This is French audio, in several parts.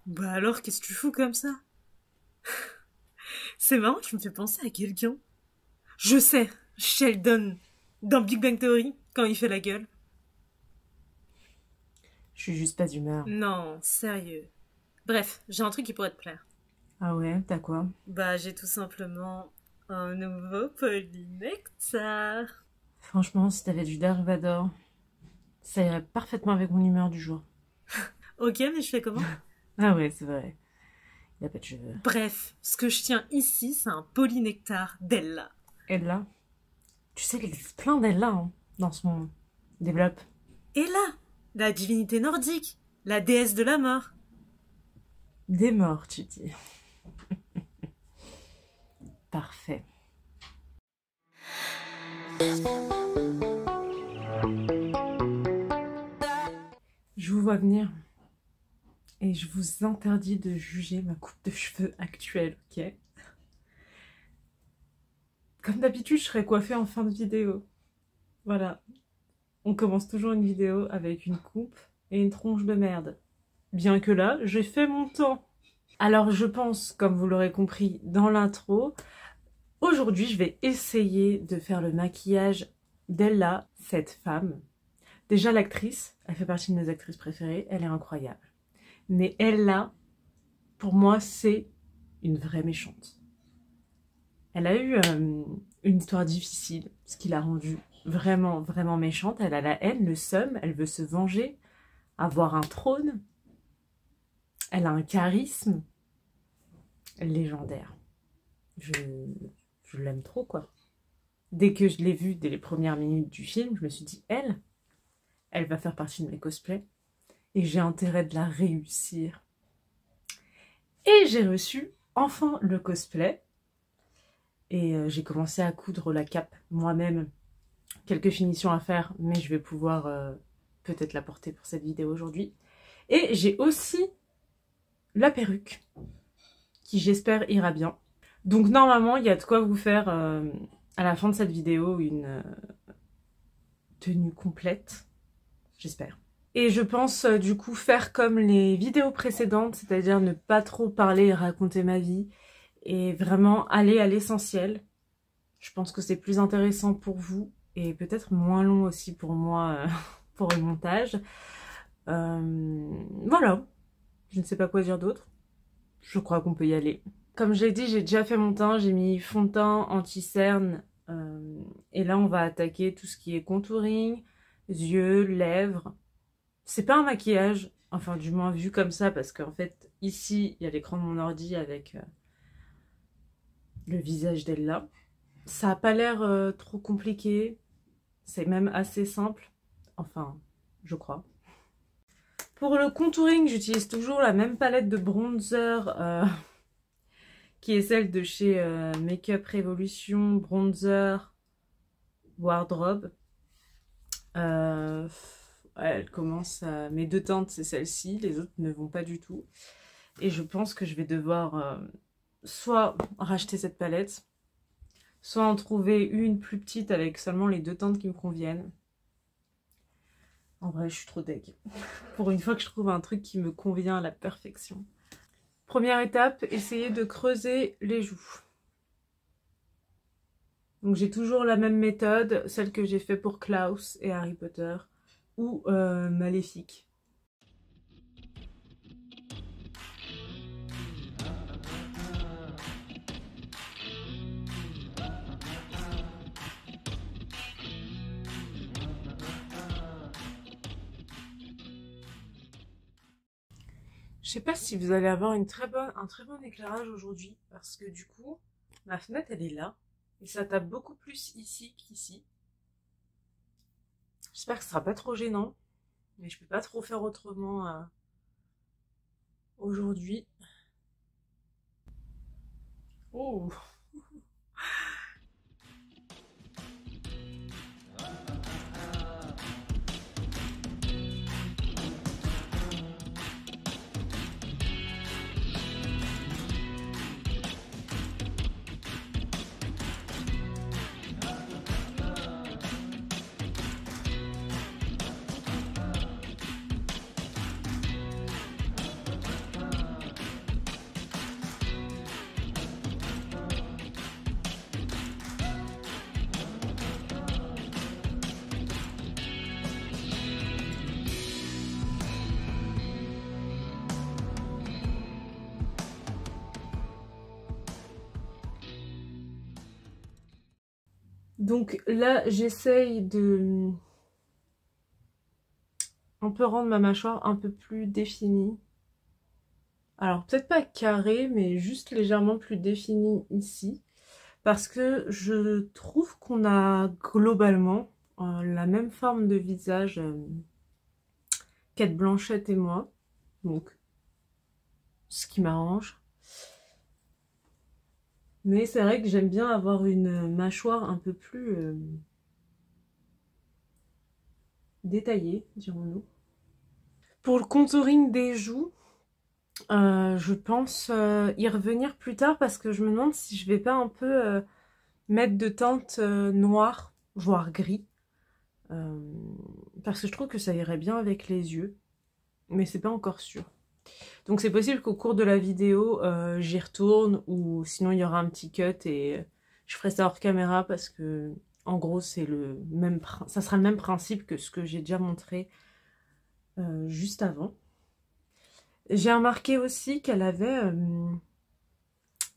Bah alors, qu'est-ce que tu fous comme ça? C'est marrant, tu me fais penser à quelqu'un. Je sais, Sheldon, dans Big Bang Theory, quand il fait la gueule. Je suis juste pas d'humeur. Non, sérieux. Bref, j'ai un truc qui pourrait te plaire. Ah ouais, t'as quoi? Bah, j'ai tout simplement un nouveau polynectar. Franchement, si t'avais du Dark ça irait parfaitement avec mon humeur du jour. Ok, mais je fais comment? Ah ouais, c'est vrai. Y a pas de cheveux. Bref, ce que je tiens ici, c'est un polynectar d'Ella. Ella? Tu sais qu'il existe plein d'Ella hein, dans ce monde. Développe. Ella, la divinité nordique, la déesse de la mort. Des morts, tu dis. Parfait. Je vous vois venir. Et je vous interdis de juger ma coupe de cheveux actuelle, ok? Comme d'habitude, je serai coiffée en fin de vidéo. Voilà. On commence toujours une vidéo avec une coupe et une tronche de merde. Bien que là, j'ai fait mon temps. Alors je pense, comme vous l'aurez compris dans l'intro, aujourd'hui je vais essayer de faire le maquillage d'Ella, cette femme. Déjà l'actrice, elle fait partie de mes actrices préférées, elle est incroyable. Mais Ella, pour moi, c'est une vraie méchante. Elle a eu une histoire difficile, ce qui l'a rendue vraiment, vraiment méchante. Elle a la haine, le seum, elle veut se venger, avoir un trône. Elle a un charisme légendaire. Je l'aime trop, quoi. Dès que je l'ai vue, dès les premières minutes du film, je me suis dit, elle va faire partie de mes cosplays. Et j'ai intérêt de la réussir. Et j'ai reçu enfin le cosplay. Et j'ai commencé à coudre la cape moi-même. Quelques finitions à faire, mais je vais pouvoir peut-être la porter pour cette vidéo aujourd'hui. Et j'ai aussi la perruque, qui j'espère ira bien. Donc normalement, il y a de quoi vous faire à la fin de cette vidéo une tenue complète, j'espère. Et je pense du coup faire comme les vidéos précédentes, c'est-à-dire ne pas trop parler et raconter ma vie, et vraiment aller à l'essentiel. Je pense que c'est plus intéressant pour vous, et peut-être moins long aussi pour moi pour le montage. Voilà, je ne sais pas quoi dire d'autre. Je crois qu'on peut y aller. Comme je l'ai dit, j'ai déjà fait mon teint, j'ai mis fond de teint, anti-cerne, et là on va attaquer tout ce qui est contouring, yeux, lèvres. C'est pas un maquillage, enfin du moins vu comme ça, parce qu'en fait ici il y a l'écran de mon ordi avec le visage d'Ella. Ça a pas l'air trop compliqué, c'est même assez simple, enfin je crois. Pour le contouring, j'utilise toujours la même palette de bronzer qui est celle de chez Makeup Revolution Bronzer Wardrobe. Elle commence à... Mes deux teintes, c'est celle-ci, les autres ne vont pas du tout. Et je pense que je vais devoir soit racheter cette palette, soit en trouver une plus petite avec seulement les deux teintes qui me conviennent. En vrai, je suis trop deg. Pour une fois que je trouve un truc qui me convient à la perfection. Première étape, essayer de creuser les joues. Donc j'ai toujours la même méthode, celle que j'ai fait pour Klaus et Harry Potter, ou Maléfique. Je sais pas si vous allez avoir un très bon éclairage aujourd'hui, parce que du coup, ma fenêtre elle est là, et ça tape beaucoup plus ici qu'ici. J'espère que ce sera pas trop gênant, mais je peux pas trop faire autrement aujourd'hui. Oh! Donc là, j'essaye de un peu rendre ma mâchoire un peu plus définie. Alors peut-être pas carrée, mais juste légèrement plus définie ici. Parce que je trouve qu'on a globalement la même forme de visage Cate Blanchett et moi. Donc, ce qui m'arrange. Mais c'est vrai que j'aime bien avoir une mâchoire un peu plus détaillée, dirons-nous. Pour le contouring des joues, je pense y revenir plus tard parce que je me demande si je vais pas un peu mettre de teinte noire, voire gris. Parce que je trouve que ça irait bien avec les yeux. Mais c'est pas encore sûr. Donc c'est possible qu'au cours de la vidéo, j'y retourne ou sinon il y aura un petit cut et je ferai ça hors caméra parce que en gros c'est le même, ça sera le même principe que ce que j'ai déjà montré juste avant. J'ai remarqué aussi qu'elle avait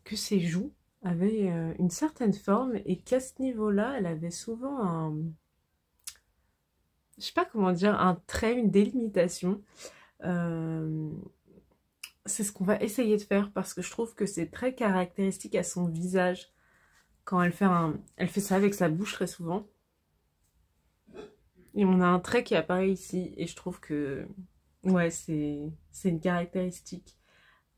que ses joues avaient une certaine forme et qu'à ce niveau-là, elle avait souvent un, je sais pas comment dire, un trait, une délimitation. C'est ce qu'on va essayer de faire parce que je trouve que c'est très caractéristique à son visage quand elle fait ça avec sa bouche très souvent. Et on a un trait qui apparaît ici et je trouve que ouais, c'est une caractéristique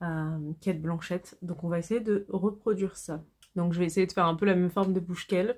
à Cate Blanchett. Donc on va essayer de reproduire ça. Donc je vais essayer de faire un peu la même forme de bouche qu'elle.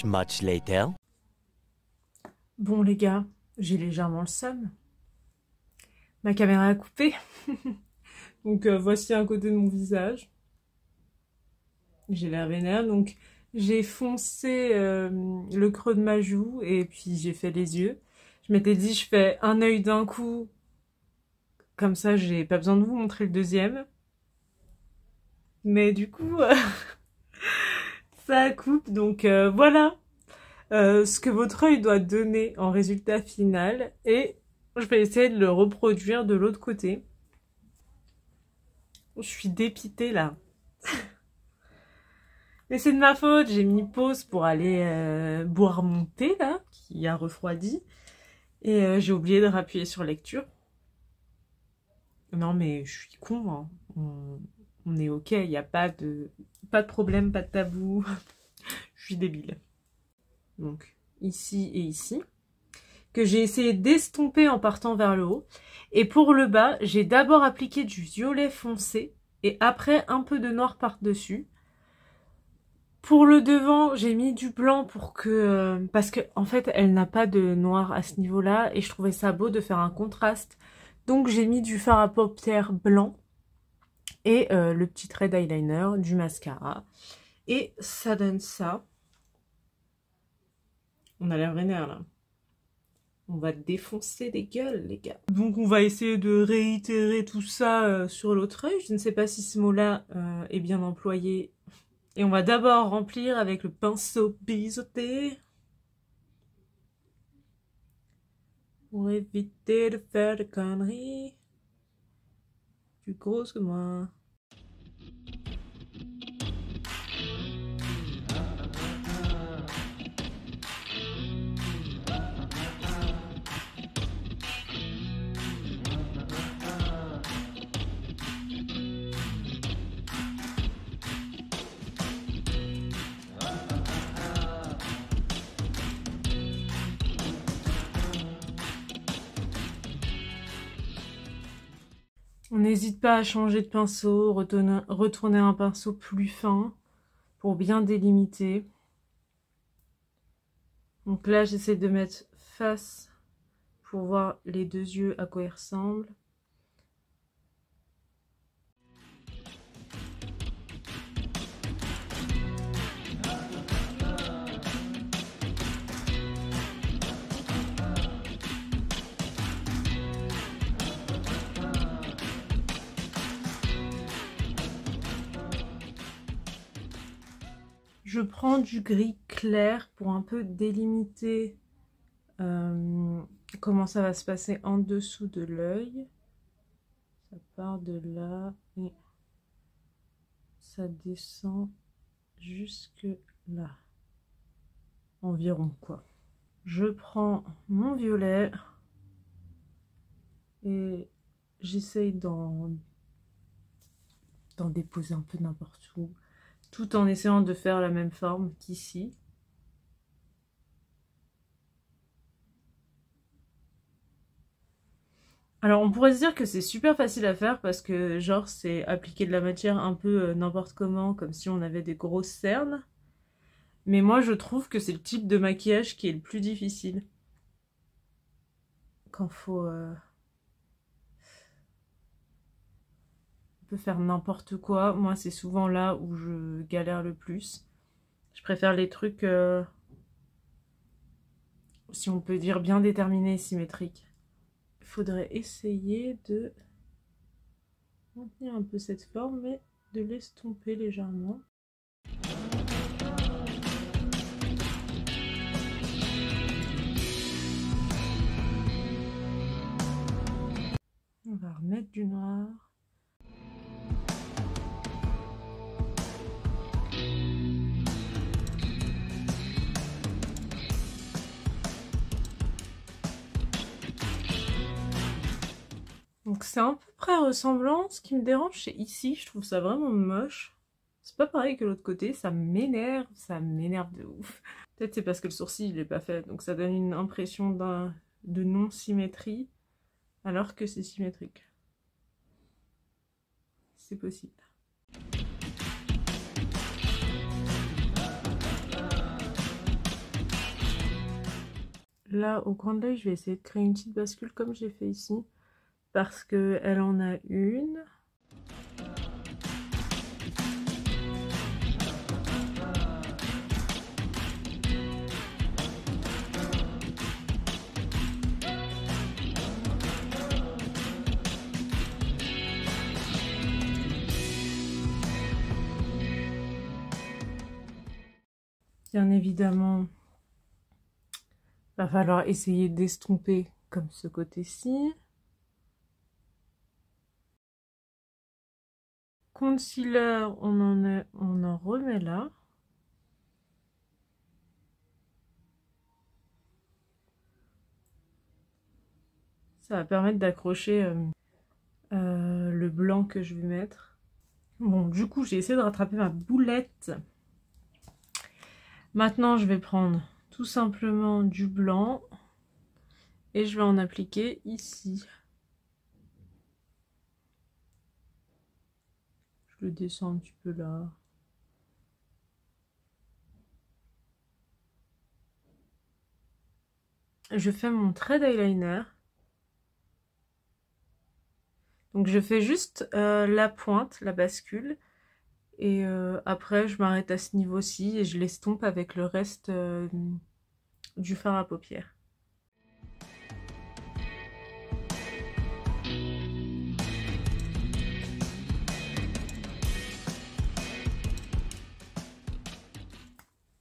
Much later. Bon les gars, j'ai légèrement le seum. Ma caméra a coupé. Donc voici un côté de mon visage. J'ai l'air vénère, donc j'ai foncé le creux de ma joue et puis j'ai fait les yeux. Je m'étais dit je fais un œil d'un coup, comme ça j'ai pas besoin de vous montrer le deuxième. Mais du coup, ça coupe, donc voilà ce que votre œil doit donner en résultat final. Et je vais essayer de le reproduire de l'autre côté. Je suis dépitée là. Mais c'est de ma faute, j'ai mis pause pour aller boire mon thé là, qui a refroidi. Et j'ai oublié de rappuyer sur lecture. Non mais je suis con, hein. On est ok, il n'y a pas de problème, pas de tabou. Je suis débile. Donc ici et ici. Que j'ai essayé d'estomper en partant vers le haut. Et pour le bas, j'ai d'abord appliqué du violet foncé et après un peu de noir par-dessus. Pour le devant, j'ai mis du blanc pour que... parce que en fait, elle n'a pas de noir à ce niveau-là et je trouvais ça beau de faire un contraste. Donc j'ai mis du fard à paupières blanc et le petit trait d'eyeliner, du mascara. Et ça donne ça. On a l'air vénère là. On va défoncer les gueules, les gars. Donc on va essayer de réitérer tout ça sur l'autre œil. Je ne sais pas si ce mot-là est bien employé. Et on va d'abord remplir avec le pinceau biseauté. Pour éviter de faire des conneries. Plus grosse que moi. On n'hésite pas à changer de pinceau, retourner un pinceau plus fin pour bien délimiter. Donc là, j'essaie de mettre face pour voir les deux yeux à quoi ils ressemblent. Je prends du gris clair pour un peu délimiter comment ça va se passer en dessous de l'œil. Ça part de là et ça descend jusque là. Environ quoi. Je prends mon violet et j'essaye d'en déposer un peu n'importe où, tout en essayant de faire la même forme qu'ici. Alors on pourrait se dire que c'est super facile à faire parce que genre c'est appliquer de la matière un peu n'importe comment, comme si on avait des grosses cernes. Mais moi je trouve que c'est le type de maquillage qui est le plus difficile. Quand faut... on peut faire n'importe quoi. Moi c'est souvent là où je galère le plus. Je préfère les trucs, si on peut dire, bien déterminés et symétriques. Il faudrait essayer de maintenir un peu cette forme, mais de l'estomper légèrement. On va remettre du noir. Donc c'est à peu près ressemblant. Ce qui me dérange, c'est ici, je trouve ça vraiment moche. C'est pas pareil que l'autre côté, ça m'énerve de ouf. Peut-être c'est parce que le sourcil il est pas fait, donc ça donne une impression de non-symétrie, alors que c'est symétrique. C'est possible. Là, au coin de l'œil, je vais essayer de créer une petite bascule comme j'ai fait ici. Parce qu'elle en a une. Bien évidemment, va falloir essayer d'estomper comme ce côté-ci. Concealer, on en remet là. Ça va permettre d'accrocher le blanc que je vais mettre. Bon, du coup, j'ai essayé de rattraper ma boulette. Maintenant, je vais prendre tout simplement du blanc et je vais en appliquer ici. Je le descends un petit peu là. Je fais mon trait d'eyeliner. Donc je fais juste la pointe, la bascule. Et après je m'arrête à ce niveau-ci et je l'estompe avec le reste du fard à paupières.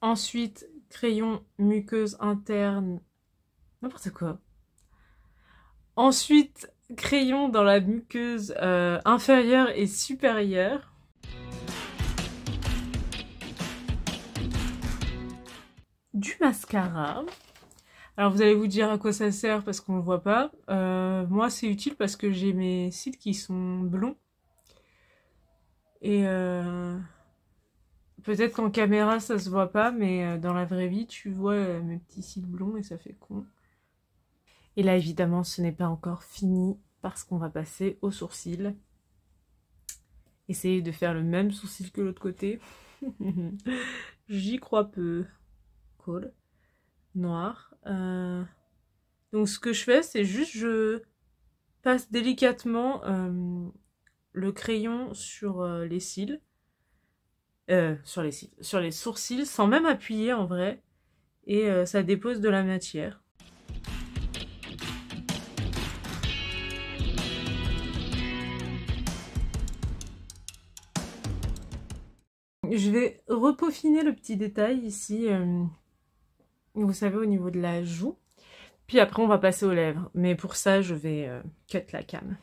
Ensuite, crayon muqueuse interne. N'importe quoi. Ensuite, crayon dans la muqueuse inférieure et supérieure. Du mascara. Alors vous allez vous dire à quoi ça sert parce qu'on ne le voit pas. Moi c'est utile parce que j'ai mes cils qui sont blonds. Et peut-être qu'en caméra ça se voit pas, mais dans la vraie vie tu vois mes petits cils blonds et ça fait con. Et là évidemment ce n'est pas encore fini parce qu'on va passer aux sourcils. Essayer de faire le même sourcil que l'autre côté. J'y crois peu. Cool. Noir. Donc ce que je fais, c'est juste je passe délicatement le crayon sur les cils. Sur les sourcils, sans même appuyer en vrai. Et ça dépose de la matière. Je vais repeaufiner le petit détail ici, vous savez, au niveau de la joue. Puis après, on va passer aux lèvres. Mais pour ça, je vais cut la cam.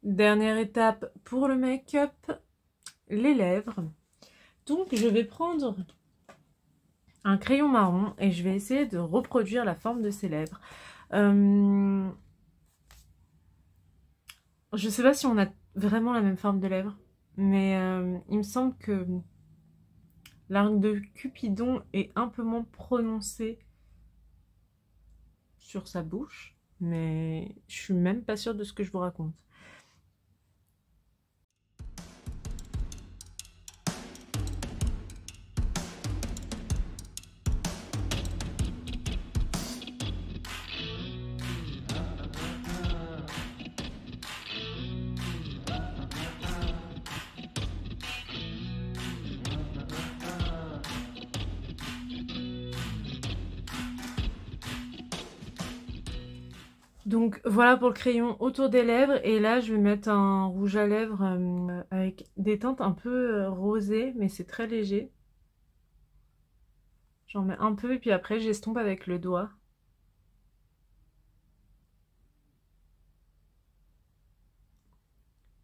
Dernière étape pour le make-up, les lèvres. Donc, je vais prendre un crayon marron et je vais essayer de reproduire la forme de ses lèvres. Je sais pas si on a vraiment la même forme de lèvres, mais il me semble que l'arc de Cupidon est un peu moins prononcé sur sa bouche, mais je suis même pas sûre de ce que je vous raconte. Donc voilà pour le crayon autour des lèvres, et là je vais mettre un rouge à lèvres avec des teintes un peu rosées, mais c'est très léger. J'en mets un peu et puis après j'estompe avec le doigt.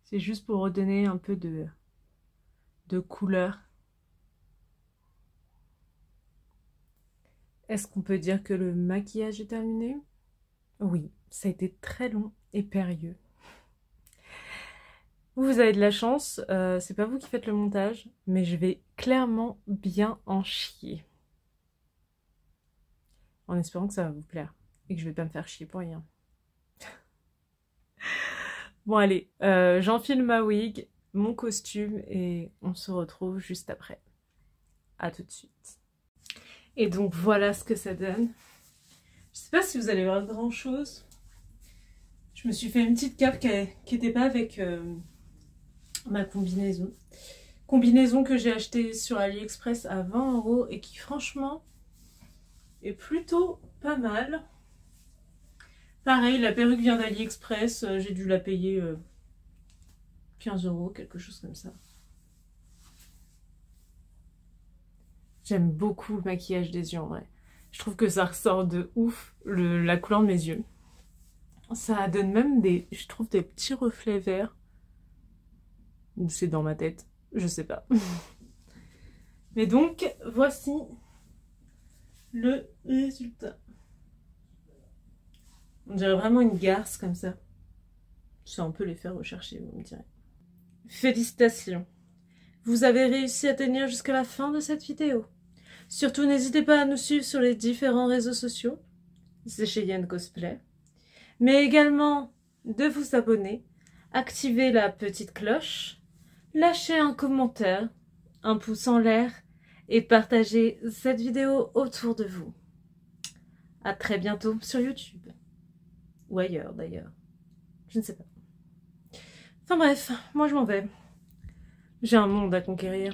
C'est juste pour redonner un peu de couleur. Est-ce qu'on peut dire que le maquillage est terminé? Oui, ça a été très long et périlleux. Vous avez de la chance, c'est pas vous qui faites le montage, mais je vais clairement bien en chier. En espérant que ça va vous plaire et que je vais pas me faire chier pour rien. Bon allez, j'enfile ma wig, mon costume et on se retrouve juste après. À tout de suite. Et donc voilà ce que ça donne. Je sais pas si vous allez voir grand chose. Je me suis fait une petite cape qui n'était pas avec ma combinaison. Combinaison que j'ai achetée sur AliExpress à 20 € et qui franchement est plutôt pas mal. Pareil, la perruque vient d'AliExpress, j'ai dû la payer 15 €, quelque chose comme ça. J'aime beaucoup le maquillage des yeux en vrai. Je trouve que ça ressort de ouf la couleur de mes yeux. Ça donne même je trouve des petits reflets verts. C'est dans ma tête, je sais pas. Mais donc, voici le résultat. On dirait vraiment une garce comme ça. C'est un peu l'effet recherché, vous me direz. Félicitations. Vous avez réussi à tenir jusqu'à la fin de cette vidéo. Surtout, n'hésitez pas à nous suivre sur les différents réseaux sociaux. C'est Cheyenne Cosplay. Mais également de vous abonner, activer la petite cloche, lâcher un commentaire, un pouce en l'air et partager cette vidéo autour de vous. À très bientôt sur YouTube. Ou ailleurs d'ailleurs. Je ne sais pas. Enfin bref, moi je m'en vais. J'ai un monde à conquérir.